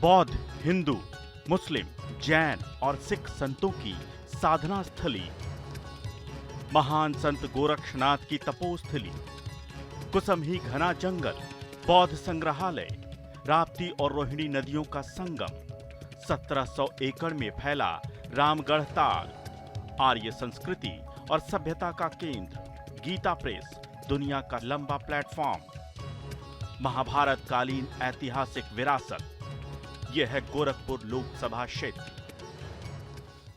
बौद्ध, हिंदू, मुस्लिम, जैन और सिख संतों की साधना स्थली, महान संत गोरक्षनाथ की तपोस्थली, कुसमही घना जंगल, बौद्ध संग्रहालय, राप्ती और रोहिणी नदियों का संगम, 1700 एकड़ में फैला रामगढ़ ताल, आर्य संस्कृति और सभ्यता का केंद्र, गीता प्रेस, दुनिया का लंबा प्लेटफॉर्म, महाभारत कालीन ऐतिहासिक विरासत। यह है गोरखपुर लोकसभा क्षेत्र।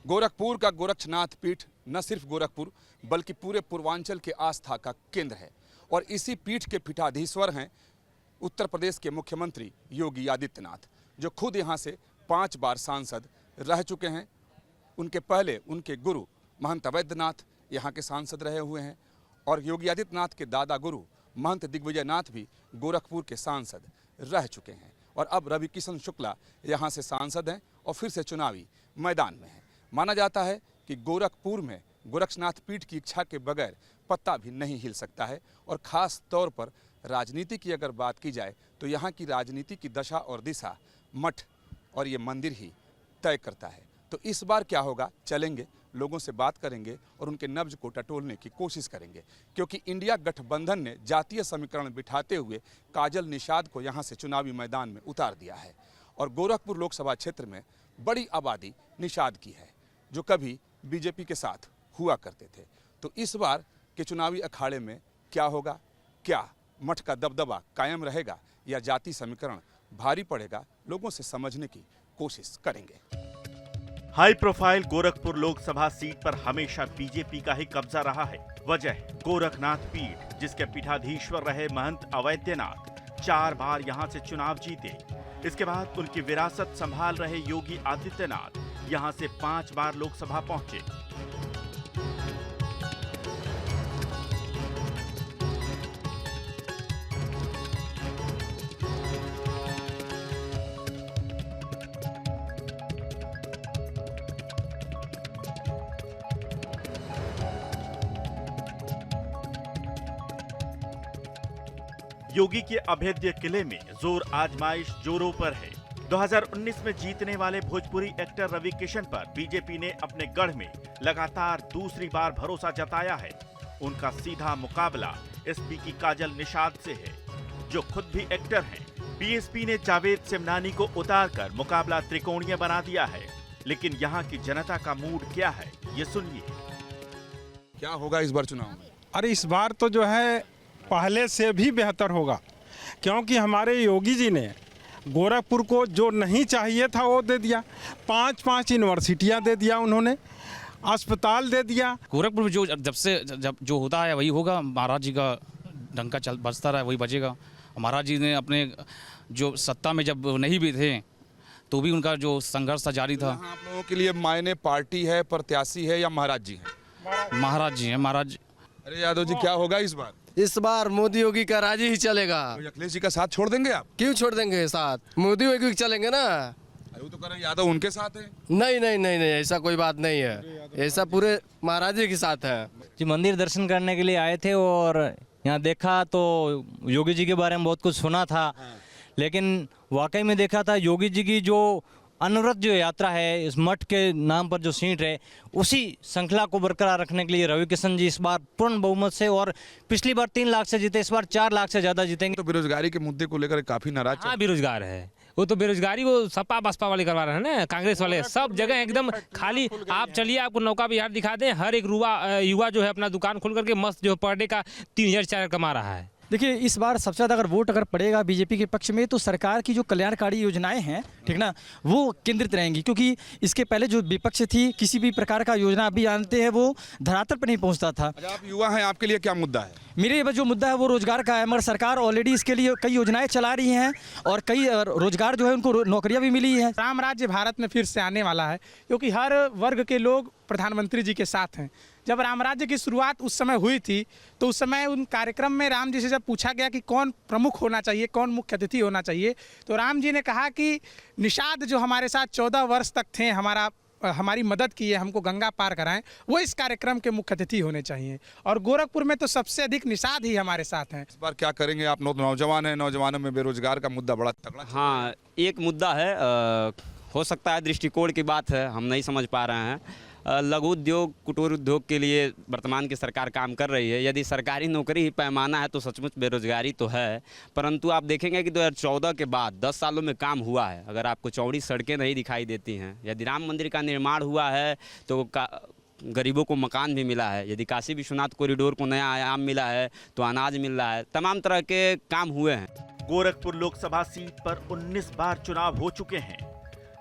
गोरखपुर का गोरक्षनाथ पीठ न सिर्फ गोरखपुर बल्कि पूरे पूर्वांचल के आस्था का केंद्र है और इसी पीठ के पीठाधीश्वर हैं उत्तर प्रदेश के मुख्यमंत्री योगी आदित्यनाथ, जो खुद यहाँ से 5 बार सांसद रह चुके हैं। उनके पहले उनके गुरु महंत अवैधनाथ यहाँ के सांसद रहे हुए हैं और योगी आदित्यनाथ के दादा गुरु महंत दिग्विजयनाथ भी गोरखपुर के सांसद रह चुके हैं और अब रवि किशन शुक्ला यहाँ से सांसद हैं और फिर से चुनावी मैदान में हैं। माना जाता है कि गोरखपुर में गोरक्षनाथ पीठ की इच्छा के बगैर पत्ता भी नहीं हिल सकता है और ख़ास तौर पर राजनीति की अगर बात की जाए तो यहाँ की राजनीति की दशा और दिशा मठ और ये मंदिर ही तय करता है। तो इस बार क्या होगा, चलेंगे, लोगों से बात करेंगे और उनके नब्ज को टटोलने की कोशिश करेंगे, क्योंकि इंडिया गठबंधन ने जातीय समीकरण बिठाते हुए काजल निषाद को यहाँ से चुनावी मैदान में उतार दिया है और गोरखपुर लोकसभा क्षेत्र में बड़ी आबादी निषाद की है, जो कभी बीजेपी के साथ हुआ करते थे। तो इस बार के चुनावी अखाड़े में क्या होगा, क्या मठ का दबदबा कायम रहेगा या जाति समीकरण भारी पड़ेगा, लोगों से समझने की कोशिश करेंगे। High profile Gorakhpur Lok Sabha seat पर हमेशा बीजेपी का ही कब्जा रहा है। वजह गोरखनाथ पीठ, जिसके पीठाधीश्वर रहे महंत अवैधनाथ 4 बार यहां से चुनाव जीते। इसके बाद उनकी विरासत संभाल रहे योगी आदित्यनाथ यहां से 5 बार लोकसभा पहुंचे। योगी के अभेद्य किले में जोर आजमाइश जोरों पर है। 2019 में जीतने वाले भोजपुरी एक्टर रवि किशन पर बीजेपी ने अपने गढ़ में लगातार दूसरी बार भरोसा जताया है। उनका सीधा मुकाबला एसपी की काजल निषाद से है, जो खुद भी एक्टर हैं। बीएसपी ने जावेद सिमनानी को उतारकर मुकाबला त्रिकोणीय बना दिया है, लेकिन यहाँ की जनता का मूड क्या है, ये सुनिए। क्या होगा इस बार चुनाव में? अरे इस बार तो जो है पहले से भी बेहतर होगा, क्योंकि हमारे योगी जी ने गोरखपुर को जो नहीं चाहिए था वो दे दिया। 5 यूनिवर्सिटियाँ दे दिया उन्होंने, अस्पताल दे दिया। गोरखपुर जो जब जो होता है वही होगा। महाराज जी का डंका चल बजता रहा है वही बजेगा। महाराज जी ने अपने जो सत्ता में जब नहीं भी थे तो भी उनका जो संघर्ष था जारी था। आप लोगों के लिए मायने पार्टी है, प्रत्याशी है या महाराज जी हैं? महाराज जी हैं, महाराज। अरे यादव जी, क्या होगा इस बार? इस बार मोदी योगी का राज ही चलेगा। तो अखिलेश जी का साथ छोड़ देंगे आप? क्यों छोड़ देंगे साथ, मोदी योगी चलेंगे ना। अरे वो तो कह रहे हैं यादव उनके साथ है। नहीं, ऐसा कोई बात नहीं है, ऐसा पूरे महाराज जी के साथ है। जी मंदिर दर्शन करने के लिए आए थे और यहाँ देखा तो योगी जी के बारे में बहुत कुछ सुना था, लेकिन वाकई में देखा था योगी जी की जो अनवरत जो यात्रा है, इस मठ के नाम पर जो सीट है, उसी श्रृंखला को बरकरार रखने के लिए रवि किशन जी इस बार पूर्ण बहुमत से, और पिछली बार 3 लाख से जीते, इस बार 4 लाख से ज्यादा जीतेंगे। तो बेरोजगारी के मुद्दे को लेकर काफी नाराज। हाँ, बेरोजगार है वो, तो बेरोजगारी वो सपा बसपा वाले करवा रहे हैं ना, कांग्रेस वाले सब जगह एकदम खाली। आप चलिए, आपको नौका बिहार दिखा दें, हर एक युवा जो है अपना दुकान खोल करके मस्त जो पर डे का 3000 कमा रहा है। देखिए इस बार सबसे ज़्यादा अगर वोट अगर पड़ेगा बीजेपी के पक्ष में तो सरकार की जो कल्याणकारी योजनाएं हैं, ठीक ना, वो केंद्रित रहेंगी, क्योंकि इसके पहले जो विपक्ष थी किसी भी प्रकार का योजना अभी जानते हैं वो धरातल पर नहीं पहुंचता था। अच्छा, आप युवा हैं, आपके लिए क्या मुद्दा है? मेरे जो मुद्दा है वो रोजगार का है, मगर सरकार ऑलरेडी इसके लिए कई योजनाएं चला रही हैं और कई रोजगार जो है उनको नौकरियां भी मिली है। राम राज्य भारत में फिर से आने वाला है, क्योंकि हर वर्ग के लोग प्रधानमंत्री जी के साथ हैं। जब राम राज्य की शुरुआत उस समय हुई थी तो उस समय उन कार्यक्रम में राम जी से जब पूछा गया कि कौन प्रमुख होना चाहिए, कौन मुख्य अतिथि होना चाहिए, तो राम जी ने कहा कि निषाद जो हमारे साथ 14 वर्ष तक थे, हमारा हमारी मदद किए, हमको गंगा पार कराएं, वो इस कार्यक्रम के मुख्य अतिथि होने चाहिए। और गोरखपुर में तो सबसे अधिक निषाद ही हमारे साथ हैं। इस बार क्या करेंगे आप? नौजवान हैं, नौजवानों में बेरोजगार का मुद्दा बड़ा तगड़ा। हाँ, एक मुद्दा है, हो सकता है दृष्टिकोण की बात है, हम नहीं समझ पा रहे हैं। लघु उद्योग, कुटीर उद्योग के लिए वर्तमान की सरकार काम कर रही है। यदि सरकारी नौकरी ही पैमाना है तो सचमुच बेरोजगारी तो है, परंतु आप देखेंगे कि 2014 के बाद 10 सालों में काम हुआ है। अगर आपको चौड़ी सड़कें नहीं दिखाई देती हैं, यदि राम मंदिर का निर्माण हुआ है तो गरीबों को मकान भी मिला है, यदि काशी विश्वनाथ कॉरिडोर को नया आयाम मिला है तो अनाज मिल रहा है, तमाम तरह के काम हुए हैं। गोरखपुर लोकसभा सीट पर 19 बार चुनाव हो चुके हैं,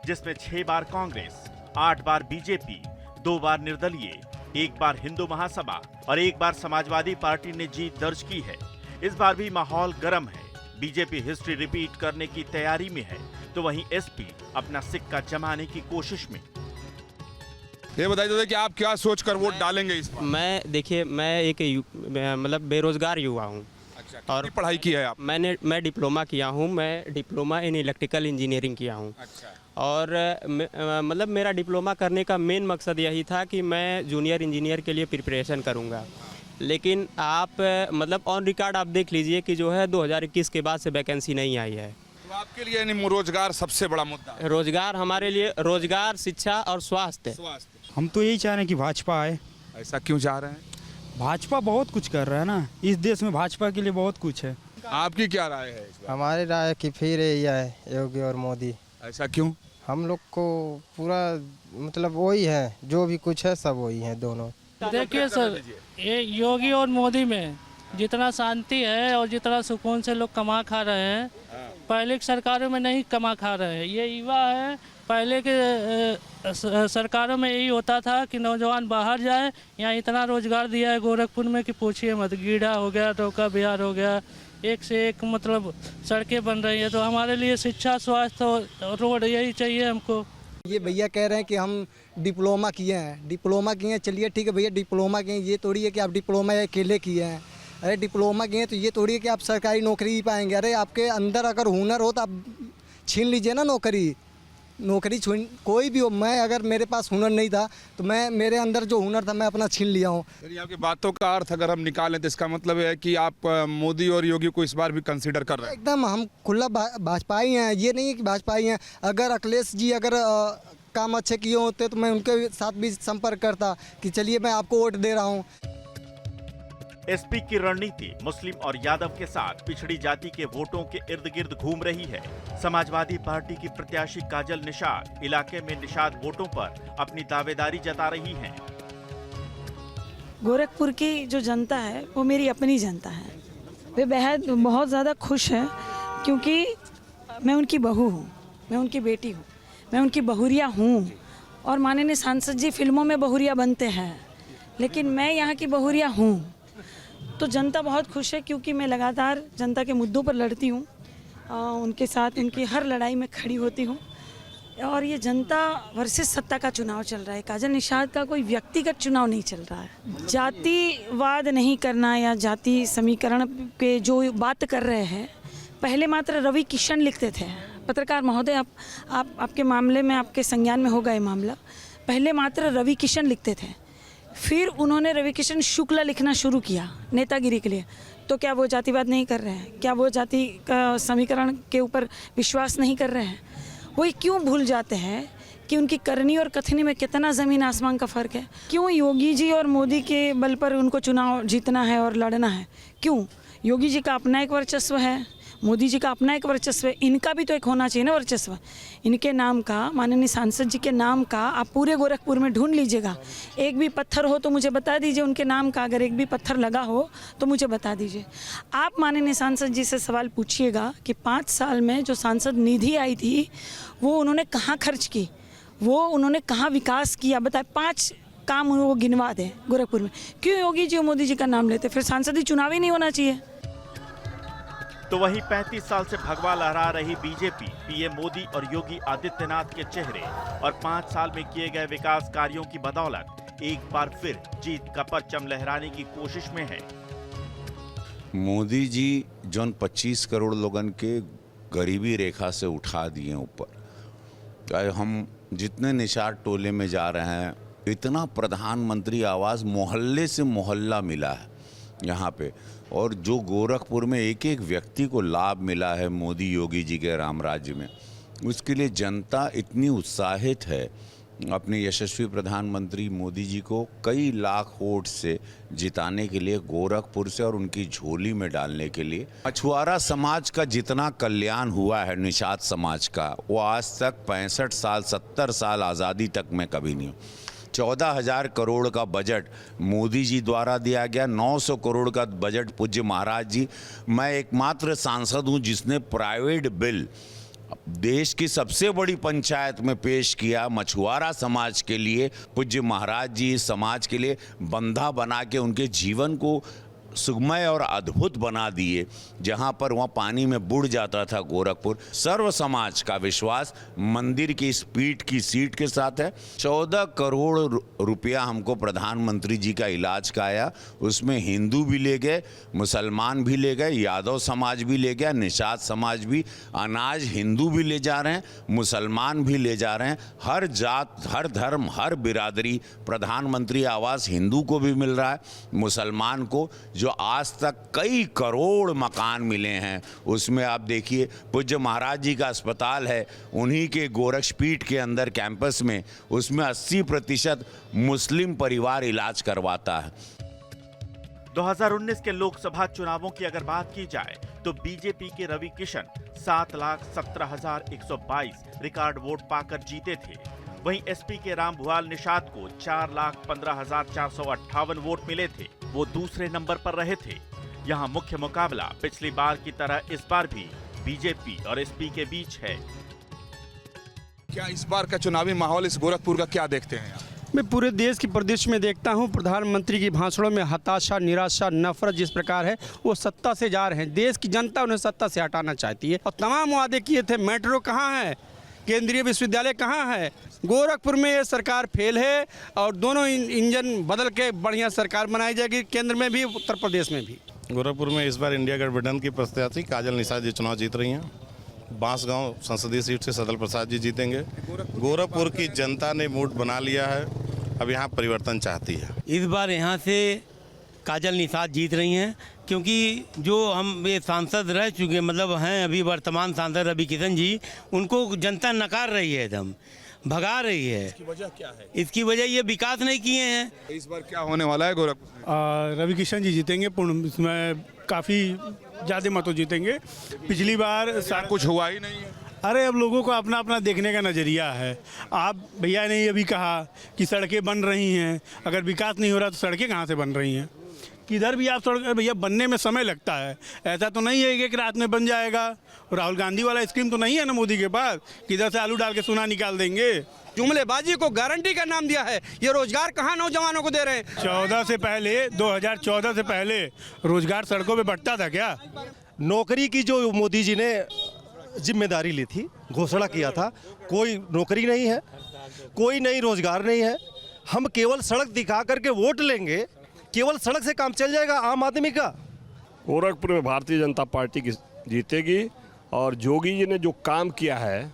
जिसमें 6 बार कांग्रेस, 8 बार बीजेपी, 2 बार निर्दलीय, 1 बार हिंदू महासभा और 1 बार समाजवादी पार्टी ने जीत दर्ज की है। इस बार भी माहौल गर्म है। बीजेपी हिस्ट्री रिपीट करने की तैयारी में है, तो वहीं एसपी अपना सिक्का जमाने की कोशिश में। ये बताइए कि आप क्या सोचकर वोट डालेंगे इस बार? मैं एक मतलब बेरोजगार युवा हूँ। अच्छा, और पढ़ाई की है आप? मैं डिप्लोमा किया हूँ, मैं डिप्लोमा इन इलेक्ट्रिकल इंजीनियरिंग किया हूँ। अच्छा। और मतलब मेरा डिप्लोमा करने का मेन मकसद यही था कि मैं जूनियर इंजीनियर के लिए प्रिपरेशन करूँगा, लेकिन आप मतलब ऑन रिकॉर्ड आप देख लीजिए कि जो है 2021 के बाद से वैकेंसी नहीं आई है। तो आपके लिए रोजगार सबसे बड़ा मुद्दा है? रोजगार हमारे लिए रोजगार, शिक्षा और स्वास्थ्य। हम तो यही चाह रहे हैं कि भाजपा आए। ऐसा क्यों चाह रहे हैं? भाजपा बहुत कुछ कर रहा है ना, इस देश में भाजपा के लिए बहुत कुछ है। आपकी क्या राय है इस बार? हमारी राय कि फिर यही है, योगी और मोदी। ऐसा क्यों? हम लोग को पूरा मतलब वही है, जो भी कुछ है सब वही है दोनों। देखिए सर, ये योगी और मोदी में जितना शांति है और जितना सुकून से लोग कमा खा रहे हैं, पहले की सरकारों में नहीं कमा खा रहे हैं। ये युवा है, पहले के सरकारों में यही होता था कि नौजवान बाहर जाए। यहाँ इतना रोजगार दिया है गोरखपुर में कि पूछिए मत। गीड़ा हो गया, टोका बिहार हो गया, एक से एक मतलब सड़कें बन रही हैं। तो हमारे लिए शिक्षा, स्वास्थ्य और रोड यही चाहिए हमको। ये भैया कह रहे हैं कि हम डिप्लोमा किए हैं, चलिए ठीक है भैया, डिप्लोमा किए हैं, ये थोड़ी है कि आप डिप्लोमा अकेले किए हैं। अरे डिप्लोमा किए हैं तो ये थोड़ी है कि आप सरकारी नौकरी ही पाएंगे। अरे आपके अंदर अगर हुनर हो तो आप छीन लीजिए ना नौकरी छीन, कोई भी हो। मैं अगर मेरे पास हुनर नहीं था तो मेरे अंदर जो हुनर था मैं अपना छीन लिया हूँ। आपकी बातों का अर्थ अगर हम निकालें तो इसका मतलब है कि आप मोदी और योगी को इस बार भी कंसीडर कर रहे हैं? एकदम हम खुला भाजपा ही हैं, ये नहीं है कि भाजपा ही हैं। अगर अखिलेश जी अगर काम अच्छे किए होते तो मैं उनके साथ भी संपर्क करता कि चलिए मैं आपको वोट दे रहा हूँ। एसपी की रणनीति मुस्लिम और यादव के साथ पिछड़ी जाति के वोटों के इर्द गिर्द घूम रही है। समाजवादी पार्टी की प्रत्याशी काजल निषाद इलाके में निषाद वोटों पर अपनी दावेदारी जता रही हैं। गोरखपुर की जो जनता है वो मेरी अपनी जनता है। वे बहुत ज़्यादा खुश है, क्योंकि मैं उनकी बहू हूँ, मैं उनकी बेटी हूँ, मैं उनकी बहुरिया हूँ। और माननीय सांसद जी फिल्मों में बहुरिया बनते हैं, लेकिन मैं यहाँ की बहुरिया हूँ। तो जनता बहुत खुश है, क्योंकि मैं लगातार जनता के मुद्दों पर लड़ती हूँ, उनके साथ उनकी हर लड़ाई में खड़ी होती हूँ। और ये जनता वर्सेस सत्ता का चुनाव चल रहा है, काजल निषाद का कोई व्यक्तिगत चुनाव नहीं चल रहा है। जातिवाद नहीं करना या जाति समीकरण के जो बात कर रहे हैं, पहले मात्र रवि किशन लिखते थे। पत्रकार महोदय, आपके मामले में, आपके संज्ञान में होगा ये मामला। पहले मात्र रवि किशन लिखते थे, फिर उन्होंने रविकिशन शुक्ला लिखना शुरू किया नेतागिरी के लिए। तो क्या वो जातिवाद नहीं कर रहे हैं? क्या वो जाति का समीकरण के ऊपर विश्वास नहीं कर रहे हैं? वो क्यों भूल जाते हैं कि उनकी करनी और कथनी में कितना ज़मीन आसमान का फ़र्क है? क्यों योगी जी और मोदी के बल पर उनको चुनाव जीतना है और लड़ना है? क्यों? योगी जी का अपना एक वर्चस्व है, मोदी जी का अपना एक वर्चस्व है, इनका भी तो एक होना चाहिए ना वर्चस्व। इनके नाम का, माननीय सांसद जी के नाम का आप पूरे गोरखपुर में ढूंढ लीजिएगा, एक भी पत्थर हो तो मुझे बता दीजिए उनके नाम का। अगर एक भी पत्थर लगा हो तो मुझे बता दीजिए। आप माननीय सांसद जी से सवाल पूछिएगा कि 5 साल में जो सांसद निधि आई थी वो उन्होंने कहाँ खर्च की, वो उन्होंने कहाँ विकास किया, बताए। 5 काम वो गिनवा दें गोरखपुर में। क्यों योगी जी और मोदी जी का नाम लेते? फिर सांसद ही चुनाव ही नहीं होना चाहिए। तो वहीं 35 साल से भगवा लहरा रही बीजेपी पीएम मोदी और योगी आदित्यनाथ के चेहरे और 5 साल में किए गए विकास कार्यों की बदौलत एक बार फिर जीत का परचम लहराने की कोशिश में है। मोदी जी जौन 25 करोड़ लोगन के गरीबी रेखा से उठा दिए ऊपर, हम जितने निषाद टोले में जा रहे हैं, इतना प्रधानमंत्री आवास मोहल्ले से मोहल्ला मिला है यहाँ पे, और जो गोरखपुर में एक एक व्यक्ति को लाभ मिला है मोदी योगी जी के राम राज्य में, उसके लिए जनता इतनी उत्साहित है अपने यशस्वी प्रधानमंत्री मोदी जी को कई लाख वोट से जिताने के लिए, गोरखपुर से और उनकी झोली में डालने के लिए। मछुआरा समाज का जितना कल्याण हुआ है निषाद समाज का, वो आज तक 65 साल 70 साल आज़ादी तक में कभी नहीं। 14,000 करोड़ का बजट मोदी जी द्वारा दिया गया, 900 करोड़ का बजट पूज्य महाराज जी। मैं एकमात्र सांसद हूँ जिसने प्राइवेट बिल देश की सबसे बड़ी पंचायत में पेश किया, मछुआरा समाज के लिए। पूज्य महाराज जी समाज के लिए बंधा बना के उनके जीवन को सुगमय और अद्भुत बना दिए। जहां पर वहां पानी में बुड़ जाता था गोरखपुर, सर्व समाज का विश्वास मंदिर की इस पीठ की सीट के साथ है। 14 करोड़ रुपया हमको प्रधानमंत्री जी का इलाज का आया, उसमें हिंदू भी ले गए, मुसलमान भी ले गए, यादव समाज भी ले गया, निषाद समाज भी। अनाज हिंदू भी ले जा रहे हैं, मुसलमान भी ले जा रहे हैं, हर जात, हर धर्म, हर बिरादरी। प्रधानमंत्री आवास हिंदू को भी मिल रहा है, मुसलमान को। जो आज तक कई करोड़ मकान मिले हैं, उसमें आप देखिए पूज्य महाराज जी का अस्पताल है, उन्हीं के गोरक्षपीठ के अंदर कैंपस में, उसमें 80% मुस्लिम परिवार इलाज करवाता है। 2019 के लोकसभा चुनावों की अगर बात की जाए तो बीजेपी के रवि किशन 7,17,122 रिकॉर्ड वोट पाकर जीते थे। वहीं एसपी के राम भुआल निषाद को 4,15,458 वोट मिले थे, वो दूसरे नंबर पर रहे थे। यहाँ मुख्य मुकाबला पिछली बार की तरह इस बार भी बीजेपी और एसपी के बीच है। क्या इस बार का चुनावी माहौल इस गोरखपुर का क्या देखते हैं आप? मैं पूरे देश की परिदृश्य में देखता हूं, प्रधानमंत्री की भाषणों में हताशा, निराशा, नफरत जिस प्रकार है, वो सत्ता से जा रहे हैं। देश की जनता उन्हें सत्ता से हटाना चाहती है और तमाम वादे किए थे। मेट्रो कहाँ है, केंद्रीय विश्वविद्यालय कहाँ है? गोरखपुर में ये सरकार फेल है और दोनों इंजन बदल के बढ़िया सरकार बनाई जाएगी, केंद्र में भी उत्तर प्रदेश में भी। गोरखपुर में इस बार इंडिया गठबंधन की प्रत्याशी काजल निषाद जी चुनाव जीत रही हैं। बांसगांव संसदीय सीट से सदल प्रसाद जी जीतेंगे। गोरखपुर की जनता ने मूड बना लिया है, अब यहाँ परिवर्तन चाहती है। इस बार यहाँ से काजल निषाद जीत रही हैं, क्योंकि जो हम ये सांसद रह चुके मतलब हैं अभी वर्तमान सांसद रवि किशन जी, उनको जनता नकार रही है, एकदम भगा रही है। इसकी वजह क्या है? इसकी वजह ये विकास नहीं किए हैं। इस बार क्या होने वाला है गोरखपुर? रवि किशन जी जीतेंगे, पूर्ण इसमें काफ़ी ज़्यादा मतों जीतेंगे। पिछली बार कुछ हुआ ही नहीं है। अरे अब लोगों को अपना अपना देखने का नज़रिया है। आप भैया ने अभी कहा कि सड़कें बन रही हैं, अगर विकास नहीं हो रहा तो सड़कें कहाँ से बन रही हैं? किधर भी आप सड़क भैया बनने में समय लगता है, ऐसा तो नहीं है कि एक रात में बन जाएगा। राहुल गांधी वाला स्कीम तो नहीं है ना मोदी के पास, किधर से आलू डाल के सोना निकाल देंगे। जुमलेबाजी को गारंटी का नाम दिया है, ये रोजगार कहाँ नौजवानों को दे रहे हैं? 2014 से पहले रोजगार सड़कों पे बढ़ता था क्या? नौकरी की जो मोदी जी ने जिम्मेदारी ली थी, घोषणा किया था, कोई नौकरी नहीं है, कोई नई रोजगार नहीं है। हम केवल सड़क दिखा करके वोट लेंगे, केवल सड़क से काम चल जाएगा आम आदमी का? गोरखपुर में भारतीय जनता पार्टी की जीतेगी। और योगी जी ने जो काम किया है,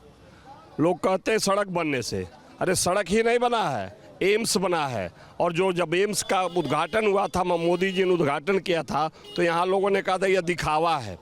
लोग कहते हैं सड़क बनने से, अरे सड़क ही नहीं बना है, एम्स बना है। और जो जब एम्स का उद्घाटन हुआ था, मोदी जी ने उद्घाटन किया था, तो यहाँ लोगों ने कहा था यह दिखावा है।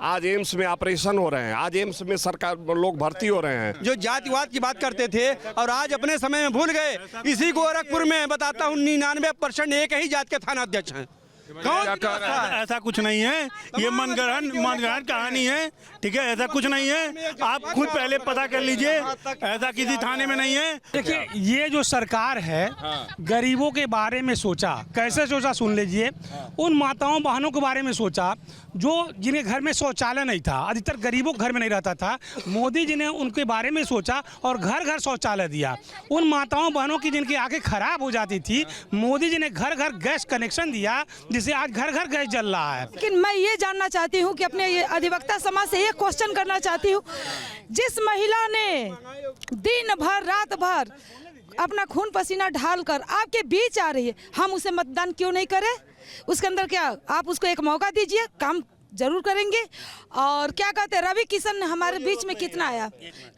आज एम्स में ऑपरेशन हो रहे हैं, आज एम्स में सरकार लोग भर्ती हो रहे हैं। जो जातिवाद की बात करते थे और आज अपने समय में भूल गए। इसी गोरखपुर में बताता हूँ 99% एक ही जात के थाना अध्यक्ष हैं। ऐसा कुछ नहीं है, ये मनगढ़ंत कहानी है, ठीक है? ऐसा कुछ नहीं है, आप खुद पहले पता कर लीजिए, ऐसा किसी थाने में नहीं है। देखिए, ये जो सरकार है गरीबों के बारे में सोचा, कैसे सोचा सुन लीजिए। उन माताओं बहनों के बारे में सोचा जो जिन्हें घर में शौचालय नहीं था, अधिकतर गरीबों के घर में नहीं रहता था। मोदी जी ने उनके बारे में सोचा और घर घर शौचालय दिया। उन माताओं बहनों की जिनकी आंखें खराब हो जाती थी, मोदी जी ने घर घर गैस कनेक्शन दिया, जिससे आज घर घर गैस जल रहा है। लेकिन मैं ये जानना चाहती हूँ कि अपने ये अधिवक्ता समाज से ये क्वेश्चन करना चाहती हूँ, जिस महिला ने दिन भर रात भर अपना खून पसीना ढालकर आपके बीच आ रही है, हम उसे मतदान क्यों नहीं करें? उसके अंदर क्या आप उसको एक मौका दीजिए, काम जरूर करेंगे। और क्या कहते हैं, रवि किशन हमारे बीच में कितना आया,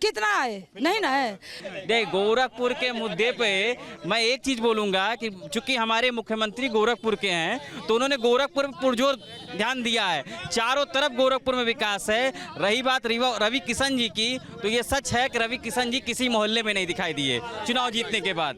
कितना आए, नहीं ना है। देख, गोरखपुर के मुद्दे पे मैं एक चीज़ बोलूँगा कि चूंकि हमारे मुख्यमंत्री गोरखपुर के हैं तो उन्होंने गोरखपुर पर पुरजोर ध्यान दिया है। चारों तरफ गोरखपुर में विकास है। रही बात रवि किशन जी की, तो ये सच है कि रवि किशन जी किसी मोहल्ले में नहीं दिखाई दिए चुनाव जीतने के बाद।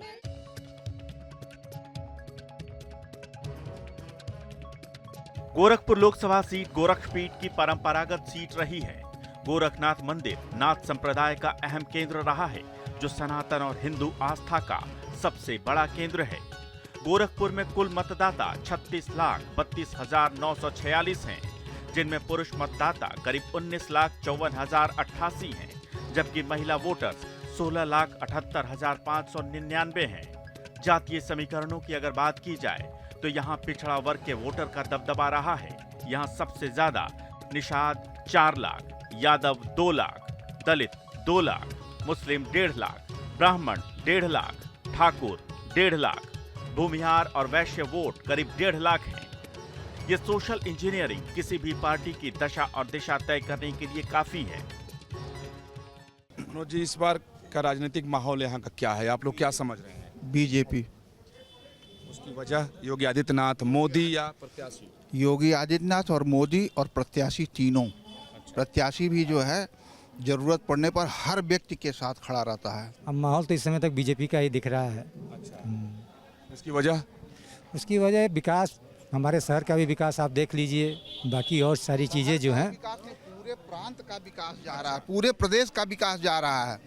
गोरखपुर लोकसभा सीट गोरक्षपीठ की परंपरागत सीट रही है। गोरखनाथ मंदिर नाथ संप्रदाय का अहम केंद्र रहा है, जो सनातन और हिंदू आस्था का सबसे बड़ा केंद्र है। गोरखपुर में कुल मतदाता 36,32,946 हैं, जिनमें पुरुष मतदाता करीब 19,54,088 हैं, जबकि महिला वोटर्स 16,78,599 हैं। जातीय समीकरणों की अगर बात की जाए तो यहाँ पिछड़ा वर्ग के वोटर का दबदबा रहा है। यहाँ सबसे ज्यादा निषाद 4 लाख, यादव 2 लाख, दलित 2 लाख, मुस्लिम 1.5 लाख, ब्राह्मण 1.5 लाख, ठाकुर 1.5 लाख, भूमिहार और वैश्य वोट करीब 1.5 लाख हैं। ये सोशल इंजीनियरिंग किसी भी पार्टी की दशा और दिशा तय करने के लिए काफी है। मनोज जी, इस बार का राजनीतिक माहौल यहाँ का क्या है, आप लोग क्या समझ रहे हैं? बीजेपी। उसकी वजह योगी आदित्यनाथ, मोदी या प्रत्याशी? योगी आदित्यनाथ और मोदी और प्रत्याशी तीनों। प्रत्याशी भी जो है जरूरत पड़ने पर हर व्यक्ति के साथ खड़ा रहता है। अब माहौल तो इस समय तक बीजेपी का ही दिख रहा है। इसकी वजह? उसकी वजह विकास, हमारे शहर का भी विकास आप देख लीजिए, बाकी और सारी चीज़ें जो हैं। पूरे प्रांत का विकास जा रहा है, पूरे प्रदेश का विकास जा रहा है।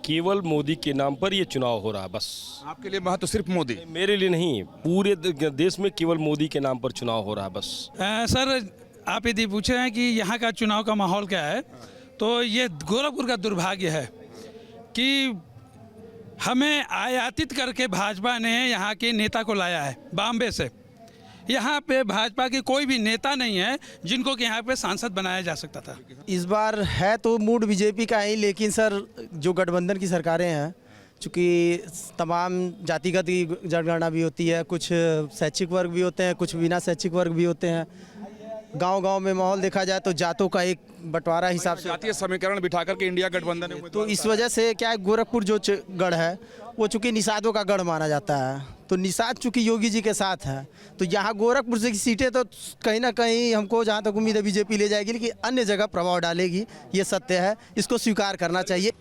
केवल मोदी के नाम पर ये चुनाव हो रहा है बस। आपके लिए महत्व सिर्फ मोदी? मेरे लिए नहीं, पूरे देश में केवल मोदी के नाम पर चुनाव हो रहा है बस। सर, आप यदि पूछ रहे हैं कि यहाँ का चुनाव का माहौल क्या है, तो ये गोरखपुर का दुर्भाग्य है कि हमें आयातित करके भाजपा ने यहाँ के नेता को लाया है बॉम्बे से। यहाँ पे भाजपा के कोई भी नेता नहीं है जिनको कि यहाँ पे सांसद बनाया जा सकता था। इस बार है तो मूड बीजेपी का ही, लेकिन सर जो गठबंधन की सरकारें हैं, चूँकि तमाम जातिगत जनगणना भी होती है, कुछ शैक्षिक वर्ग भी होते हैं, कुछ बिना शैक्षिक वर्ग भी होते हैं। गांव-गांव में माहौल देखा जाए तो जातों का एक बंटवारा हिसाब से जातीय समीकरण बिठा करके इंडिया गठबंधन है। तो इस वजह से क्या है, गोरखपुर जो गढ़ है वो चूँकि निषादों का गढ़ माना जाता है, तो निषाद चूँकि योगी जी के साथ है, तो यहाँ गोरखपुर से की सीटें तो कहीं ना कहीं हमको जहाँ तक उम्मीद है बीजेपी ले जाएगी, लेकिन अन्य जगह प्रभाव डालेगी, ये सत्य है, इसको स्वीकार करना चाहिए।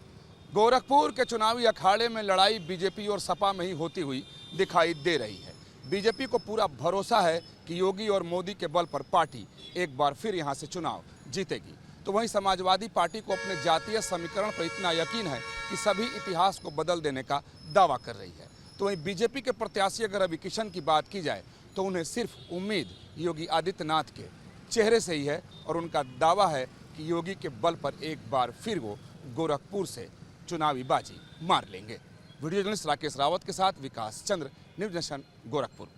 गोरखपुर के चुनावी अखाड़े में लड़ाई बीजेपी और सपा में ही होती हुई दिखाई दे रही है। बीजेपी को पूरा भरोसा है कि योगी और मोदी के बल पर पार्टी एक बार फिर यहां से चुनाव जीतेगी। तो वहीं समाजवादी पार्टी को अपने जातीय समीकरण पर इतना यकीन है कि सभी इतिहास को बदल देने का दावा कर रही है। तो वहीं बीजेपी के प्रत्याशी अगर रवि किशन की बात की जाए तो उन्हें सिर्फ उम्मीद योगी आदित्यनाथ के चेहरे से ही है, और उनका दावा है कि योगी के बल पर एक बार फिर वो गोरखपुर से चुनावी बाजी मार लेंगे। वीडियो जर्नलिस्ट राकेश रावत के साथ विकास चंद्र, न्यूज़ नेशन, गोरखपुर।